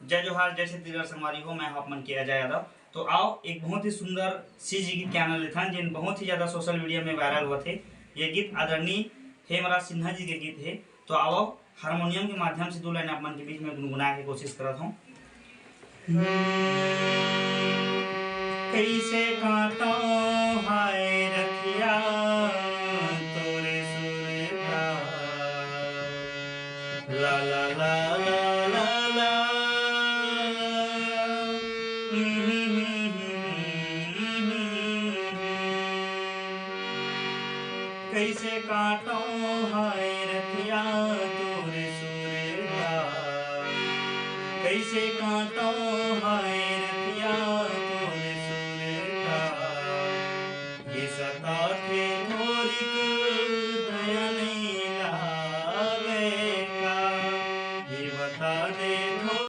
जय जोहार, जय छत्तीसगढ़ संगवारी हो। मैं आपमन के अजय यादव। तो आओ एक बहुत ही सुंदर सी जी गीत के आनंद लेथन, जिन बहुत ही ज्यादा सोशल मीडिया में वायरल हुआ थे। ये गीत आदरणीय हेमराज सिन्हा जी के गीत है। तो आओ हारमोनियम के माध्यम से दो लाइन आपमन के बीच में गुनगुनाए के कोशिश करत हूँ। कैसे काटो हाय रखिया तोरे सुरता, ला ला ला ला ला ला। कैसे काटो हाय रखिया तोरे सुरता, कैसे काटो हाय रखिया